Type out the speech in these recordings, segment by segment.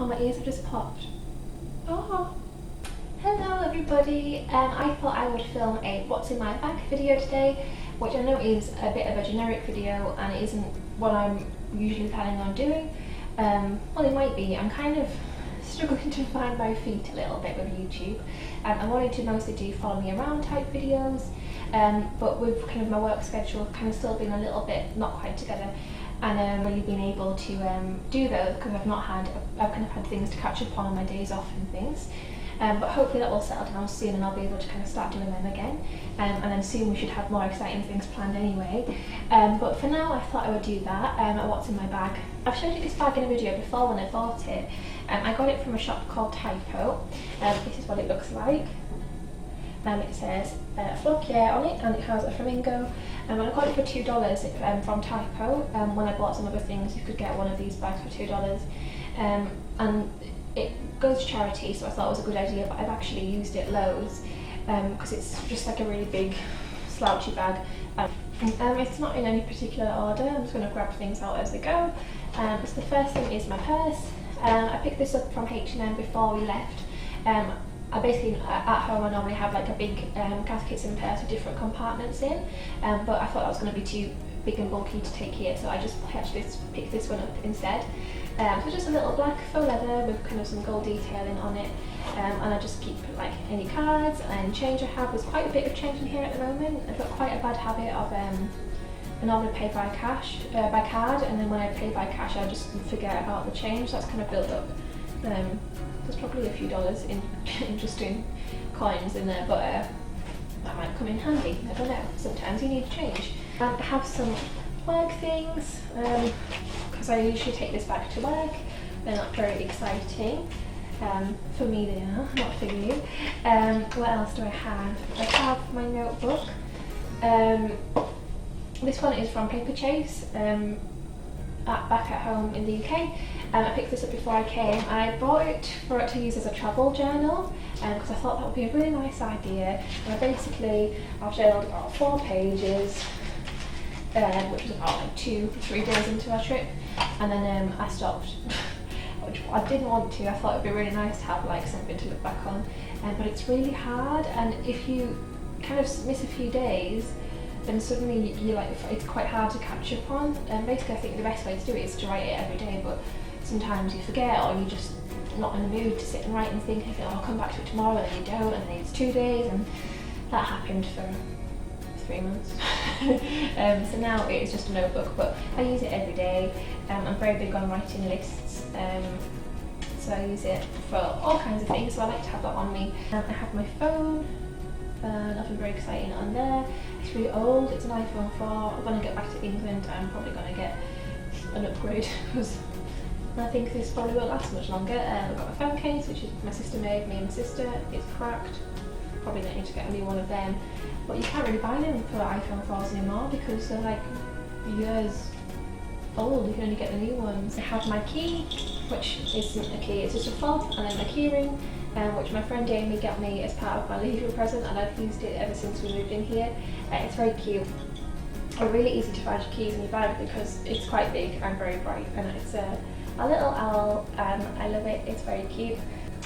Oh, my ears have just popped. Oh, hello everybody. I thought I would film a what's in my bag video today, which I know is a bit of a generic video and it isn't what I'm usually planning on doing. Well, it might be. I'm kind of struggling to find my feet a little bit with YouTube. I wanted to mostly do follow me around type videos, but with kind of my work schedule kind of still being a little bit not quite together, and really being able to do those because I've kind of had things to catch up on my days off and things. But hopefully that will settle down soon and I'll be able to kind of start doing them again, and then soon we should have more exciting things planned anyway. But for now I thought I would do that, what's in my bag. I've showed you this bag in a video before when I bought it. I got it from a shop called Typo. This is what it looks like. It says Flokier on it and it has a flamingo. And I got it for $2 from Typo. When I bought some other things you could get one of these bags for $2. And it goes to charity, so I thought it was a good idea, but I've actually used it loads because it's just like a really big slouchy bag. It's not in any particular order, I'm just going to grab things out as they go. So the first thing is my purse. I picked this up from H&M before we left. I basically, at home I normally have like a big Catholicism purse with different compartments in, but I thought that was going to be too big and bulky to take here, so I just actually picked this one up instead. So just a little black faux leather with kind of some gold detailing on it, and I just keep like any cards and change I have. There's quite a bit of change in here at the moment. I've got quite a bad habit of I normally pay by card, and then when I pay by cash I just forget about the change. That's kind of built up. There's probably a few dollars in just in coins in there, but that might come in handy. I don't know, sometimes you need change. I have some work things, because I usually take this back to work. They're not very exciting. For me they are, not for you. What else do I have? I have my notebook. This one is from Paper Chase, back at home in the UK. I picked this up before I came. I bought it to use as a travel journal because I thought that would be a really nice idea. And I've journaled about 4 pages, which was about like 2-3 days into our trip, and then I stopped, which I didn't want to. I thought it would be really nice to have like something to look back on, but it's really hard, and if you kind of miss a few days, then suddenly it's quite hard to catch up on. And basically I think the best way to do it is to write it every day, but sometimes you forget or you're just not in the mood to sit and write and think, I'll come back to it tomorrow, and then you don't, and then it's 2 days, and that happened for 3 months. So now it is just a notebook, but I use it every day. I'm very big on writing lists, so I use it for all kinds of things, so I like to have that on me. I have my phone, nothing very exciting on there. It's really old, it's an iPhone 4. When I get back to England I'm probably going to get an upgrade because I think this probably won't last much longer. I've got my phone case, which is my sister made me and my sister. It's cracked. Probably don't need to get a new one of them. But you can't really buy them for iPhone 4s anymore because they're like years old. You can only get the new ones. I have my key, which isn't a key, it's just a fob, and then my key ring, which my friend Amy got me as part of my legal present, and I've used it ever since we moved in here. It's very cute. It's really easy to find your keys in your bag because it's quite big and very bright, and it's a little owl, and I love it. It's very cute.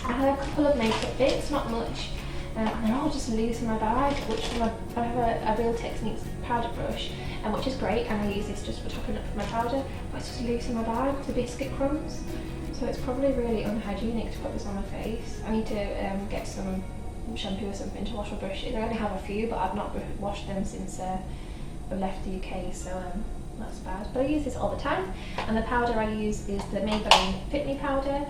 I have a couple of makeup bits, not much, and they're all just loose in my bag, which I have a Real Techniques powder brush, which is great, and I use this just for topping up my powder, but it's just loose in my bag with the biscuit crumbs. So it's probably really unhygienic to put this on my face. I need to get some shampoo or something to wash my brushes. I only have a few, but I've not washed them since I've left the UK, so that's bad. But I use this all the time, and the powder I use is the Maybelline Fit Me powder,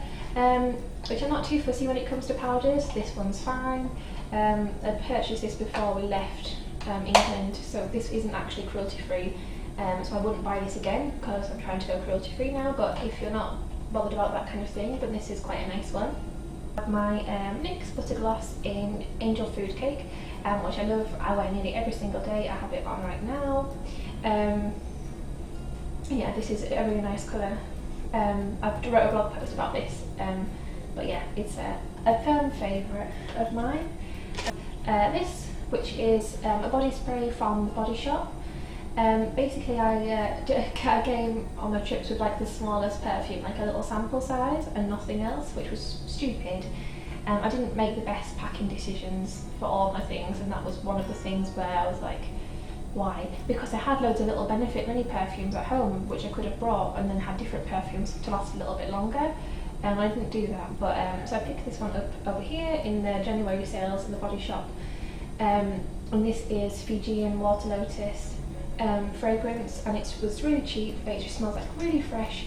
which I'm not too fussy when it comes to powders. This one's fine. I purchased this before we left England, so this isn't actually cruelty free, so I wouldn't buy this again because I'm trying to go cruelty free now. But if you're not bothered about that kind of thing, then this is quite a nice one. I have my NYX Butter Gloss in Angel Food Cake, which I love. I wear nearly every single day. I have it on right now. Yeah, this is a really nice colour. I've wrote a blog post about this, but yeah, it's a firm favourite of mine. This, which is a body spray from The Body Shop. Basically I did a game on my trips with like the smallest perfume, like a little sample size and nothing else, which was stupid. I didn't make the best packing decisions for all my things, and that was one of the things where I was like, why? Because I had loads of little Benefit mini perfumes at home which I could have brought and then had different perfumes to last a little bit longer. I didn't do that, but so I picked this one up over here in the January sales in the Body Shop, and this is Fijian Water Lotus fragrance, and it was really cheap. It just smells like really fresh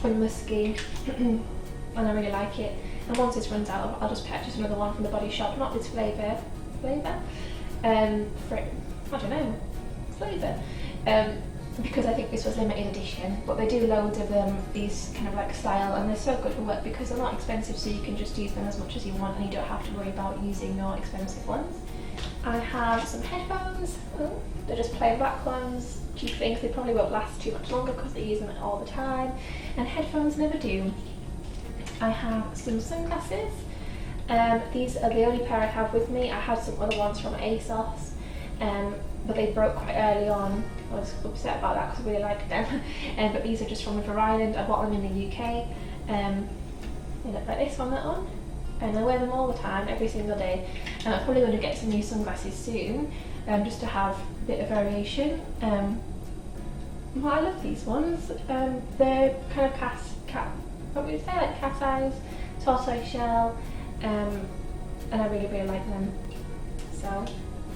and musky and I really like it. And once this runs out, I'll just purchase another one from the Body Shop, not this flavour, because I think this was limited edition, but they do loads of these kind of like style, and they're so good for work because they're not expensive, so you can just use them as much as you want and you don't have to worry about using your expensive ones. I have some headphones. They're just plain black ones, cheap things. They probably won't last too much longer because they use them all the time, and headphones never do. I have some sunglasses. These are the only pair I have with me. I had some other ones from ASOS, but they broke quite early on. I was upset about that because I really liked them. But these are just from River Island. I bought them in the UK. They look like this on that one. And I wear them all the time, every single day. And I'm probably going to get some new sunglasses soon, just to have a bit of variation. Well, I love these ones. They're kind of what would you say, like cat's eyes, tortoise shell, and I really, really like them. So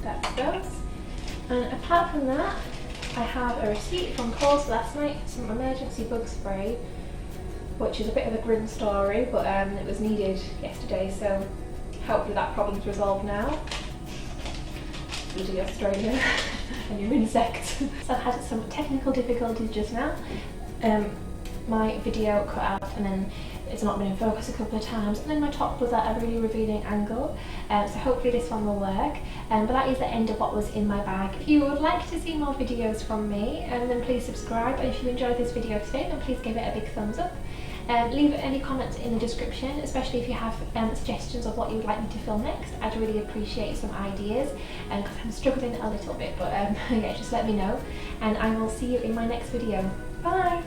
that's those. And apart from that, I have a receipt from Coles last night for some emergency bug spray, which is a bit of a grim story, but it was needed yesterday, so hopefully that problem's resolved now. Bloody Australia and your insects. So I've had some technical difficulties just now. My video cut out and then it's not been in focus a couple of times, and then my top was at a really revealing angle, so hopefully this one will work. But that is the end of what was in my bag. If you would like to see more videos from me, then please subscribe, and if you enjoyed this video today, then please give it a big thumbs up. Leave any comments in the description, especially if you have suggestions of what you would like me to film next. I'd really appreciate some ideas, because I'm struggling a little bit, but yeah, just let me know, and I will see you in my next video. Bye!